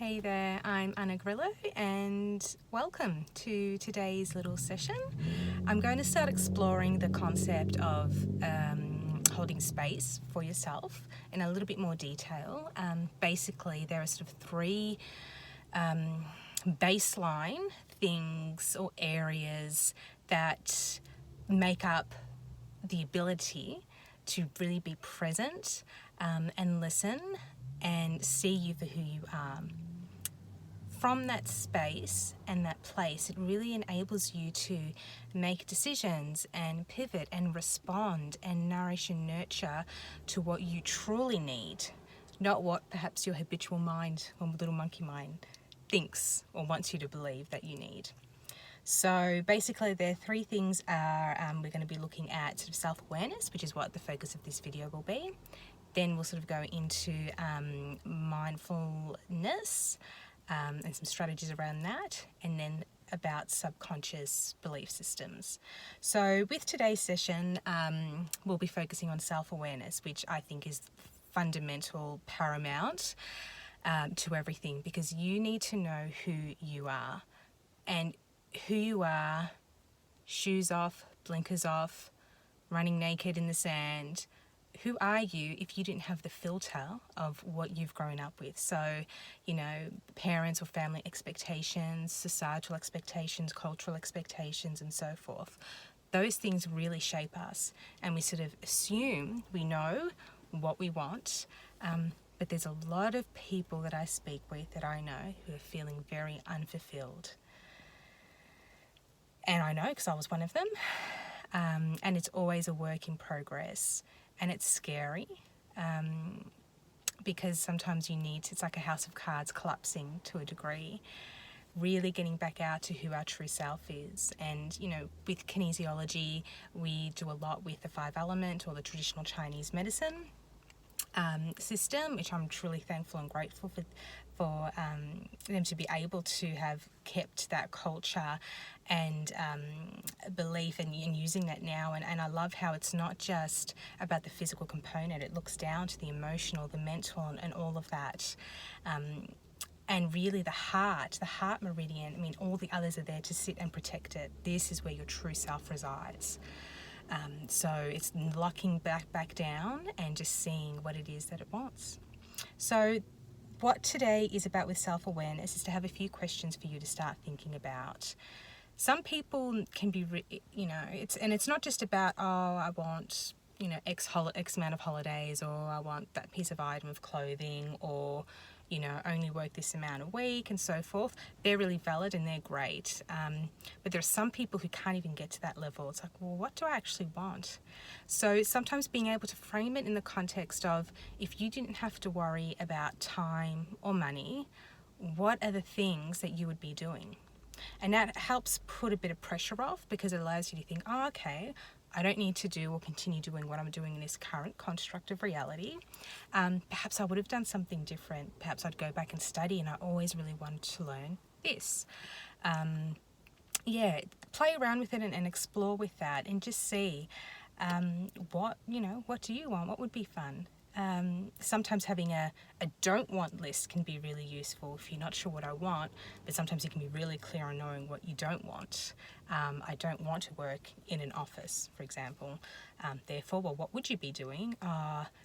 Hey there, I'm Anna Grillo and welcome to today's little session. I'm going to start exploring the concept of holding space for yourself in a little bit more detail. Basically, there are sort of three baseline things or areas that make up the ability to really be present and listen and see you for who you are. From that space and that place, it really enables you to make decisions and pivot and respond and nourish and nurture to what you truly need, not what perhaps your habitual mind or little monkey mind thinks or wants you to believe that you need. So basically there are three things we're going to be looking at sort of self-awareness, which is what the focus of this video will be. Then we'll sort of go into mindfulness and some strategies around that, and then about subconscious belief systems. So with today's session, we'll be focusing on self-awareness, which I think is fundamental, paramount to everything, because you need to know who you are. And who you are, shoes off, blinkers off, running naked in the sand. Who are you if you didn't have the filter of what you've grown up with? So, parents or family expectations, societal expectations, cultural expectations, and so forth. Those things really shape us, and we sort of assume we know what we want. But there's a lot of people that I speak with that I know who are feeling very unfulfilled. And I know because I was one of them. And it's always a work in progress. And it's scary because sometimes it's like a house of cards collapsing to a degree, really getting back out to who our true self is. And, with kinesiology, we do a lot with the 5-element or the traditional Chinese medicine system, which I'm truly thankful and grateful for them to be able to have kept that culture and belief and using that now. And I love how it's not just about the physical component, it looks down to the emotional, the mental, and all of that. And really the heart meridian, all the others are there to sit and protect it. This is where your true self resides. So it's locking back down and just seeing what it is that it wants. So what today is about with self-awareness is to have a few questions for you to start thinking about. Some people can be, it's not just about, I want, X amount of holidays, or I want that piece of item of clothing, or, only work this amount a week and so forth. They're really valid and they're great. But there are some people who can't even get to that level. It's like, well, what do I actually want? So sometimes being able to frame it in the context of, if you didn't have to worry about time or money, what are the things that you would be doing? And that helps put a bit of pressure off, because it allows you to think, oh, okay, I don't need to do or continue doing what I'm doing in this current construct of reality. Perhaps I would have done something different. Perhaps I'd go back and study, and I always really wanted to learn this. Play around with it and explore with that, and just see what do you want? What would be fun? Sometimes having a don't want list can be really useful if you're not sure what I want, but sometimes you can be really clear on knowing what you don't want. I don't want to work in an office, for example. Therefore, what would you be doing?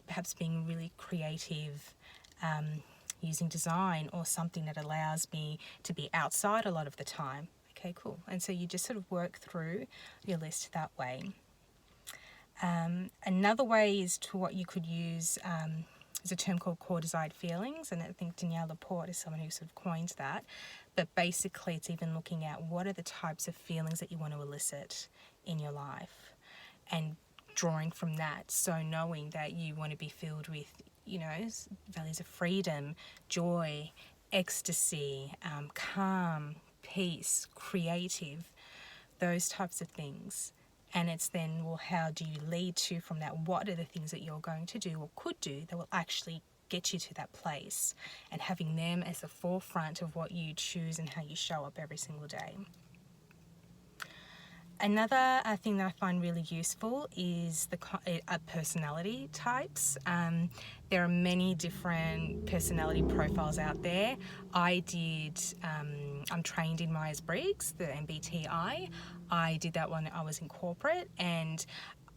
Perhaps being really creative, using design or something that allows me to be outside a lot of the time. Okay, cool. And so you just sort of work through your list that way. Another way is to what you could use is a term called core desired feelings, and I think Danielle Laporte is someone who sort of coins that. But basically it's even looking at what are the types of feelings that you want to elicit in your life, and drawing from that. So knowing that you want to be filled with, values of freedom, joy, ecstasy, calm, peace, creative, those types of things. And it's then, well, how do you lead to from that? What are the things that you're going to do or could do that will actually get you to that place? And having them as the forefront of what you choose and how you show up every single day. Another thing that I find really useful is the personality types. There are many different personality profiles out there. I'm trained in Myers-Briggs, the MBTI. I did that when I was in corporate, and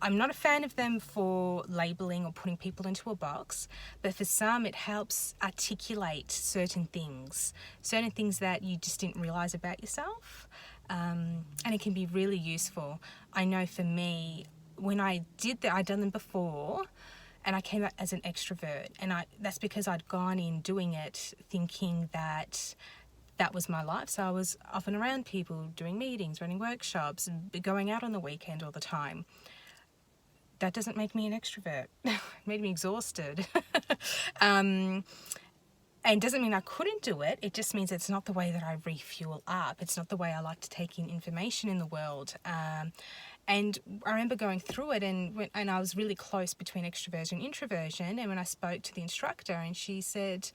I'm not a fan of them for labeling or putting people into a box, but for some it helps articulate certain things that you just didn't realize about yourself. And it can be really useful. I know for me, when I did that, I'd done them before, and I came out as an extrovert, and that's because I'd gone in doing it thinking that was my life. So I was off and around people, doing meetings, running workshops, going out on the weekend all the time. That doesn't make me an extrovert. It made me exhausted. And doesn't mean I couldn't do it. It just means it's not the way that I refuel up. It's not the way I like to take in information in the world. And I remember going through it, and I was really close between extroversion and introversion. And when I spoke to the instructor, and she said,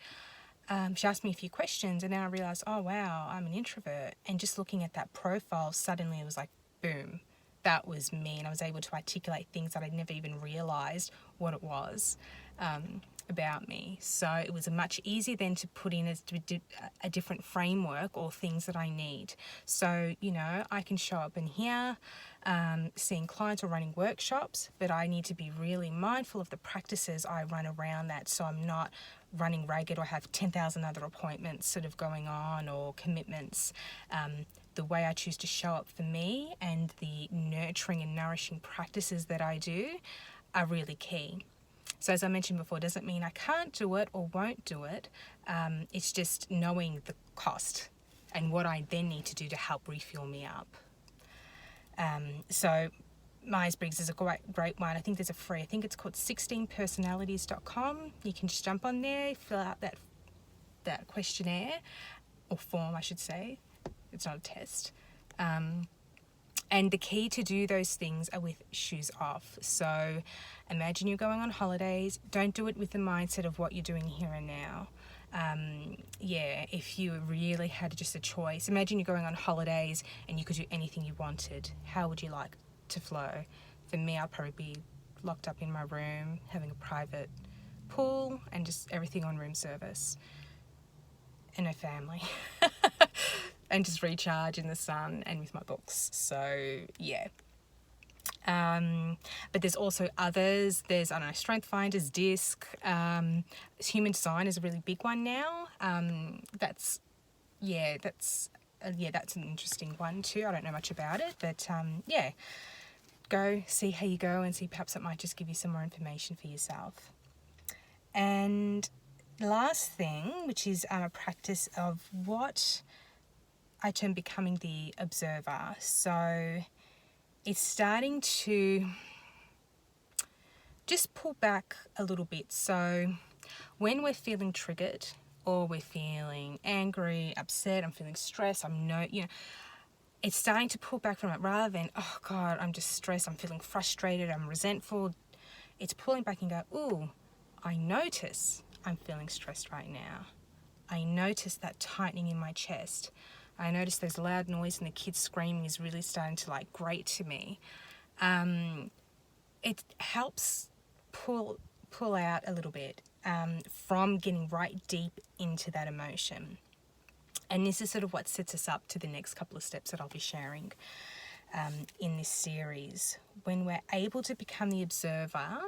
she asked me a few questions, and then I realized, oh wow, I'm an introvert. And just looking at that profile, suddenly it was like, boom, that was me. And I was able to articulate things that I'd never even realized what it was. About me. So it was much easier then to put in a different framework or things that I need. So, I can show up in here, seeing clients or running workshops, but I need to be really mindful of the practices I run around that, so I'm not running ragged or have 10,000 other appointments sort of going on or commitments. The way I choose to show up for me and the nurturing and nourishing practices that I do are really key. So as I mentioned before, it doesn't mean I can't do it or won't do it. It's just knowing the cost and what I then need to do to help refuel me up. So Myers-Briggs is a great one. I think there's I think it's called 16personalities.com. You can just jump on there, fill out that questionnaire, or form, I should say. It's not a test. And the key to do those things are with shoes off. So imagine you're going on holidays. Don't do it with the mindset of what you're doing here and now. If you really had just a choice, imagine you're going on holidays and you could do anything you wanted. How would you like to flow? For me, I'd probably be locked up in my room, having a private pool and just everything on room service. And a family. And just recharge in the sun and with my books. So, yeah. But there's also others. There's, Strength Finders, DISC. Human Design is a really big one now. That's an interesting one too. I don't know much about it, but go see how you go and see, perhaps it might just give you some more information for yourself. And last thing, which is a practice of what I term becoming the observer. So it's starting to just pull back a little bit. So when we're feeling triggered or we're feeling angry, upset, I'm feeling stressed, it's starting to pull back from it rather than, oh God, I'm just stressed, I'm feeling frustrated, I'm resentful. It's pulling back and go, ooh, I notice I'm feeling stressed right now. I notice that tightening in my chest. I notice there's loud noise and the kids screaming is really starting to grate to me. It helps pull out a little bit from getting right deep into that emotion. And this is sort of what sets us up to the next couple of steps that I'll be sharing in this series. When we're able to become the observer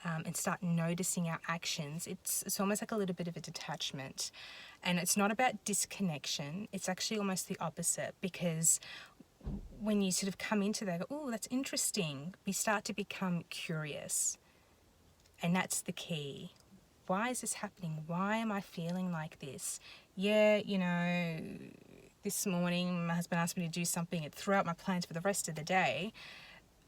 and start noticing our actions, it's almost like a little bit of a detachment. And it's not about disconnection. It's actually almost the opposite, because when you sort of come into that, oh, that's interesting, we start to become curious. And that's the key. Why is this happening? Why am I feeling like this? Yeah, this morning my husband asked me to do something. It threw out my plans for the rest of the day.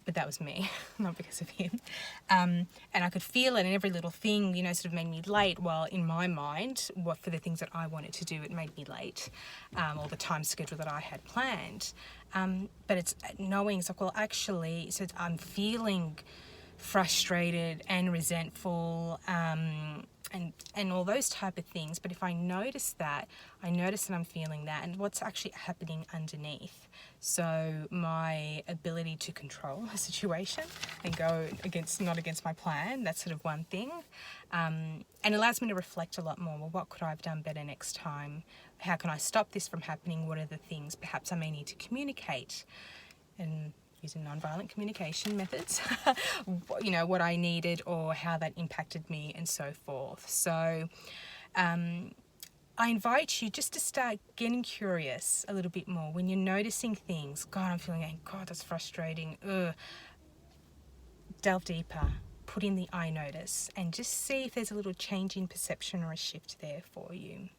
But that was me, not because of him. And I could feel it in every little thing, sort of made me late. Well, in my mind, for the things that I wanted to do, it made me late, or the time schedule that I had planned. But it's knowing, actually, I'm feeling frustrated and resentful, and all those type of things. But if I notice that I'm feeling that and what's actually happening underneath. So my ability to control a situation and go not against my plan, that's sort of one thing. And it allows me to reflect a lot more. Well, what could I have done better next time? How can I stop this from happening? What are the things perhaps I may need to communicate? And using nonviolent communication methods, what I needed or how that impacted me and so forth. So I invite you just to start getting curious a little bit more when you're noticing things. God, I'm feeling angry. God, that's frustrating. Ugh. Delve deeper, put in the I notice and just see if there's a little change in perception or a shift there for you.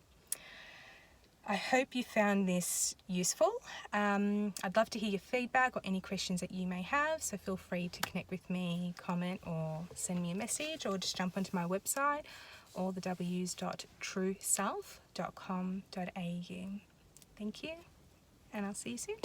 I hope you found this useful. I'd love to hear your feedback or any questions that you may have, so feel free to connect with me, comment or send me a message, or just jump onto my website, allthews.trueself.com.au. Thank you, and I'll see you soon.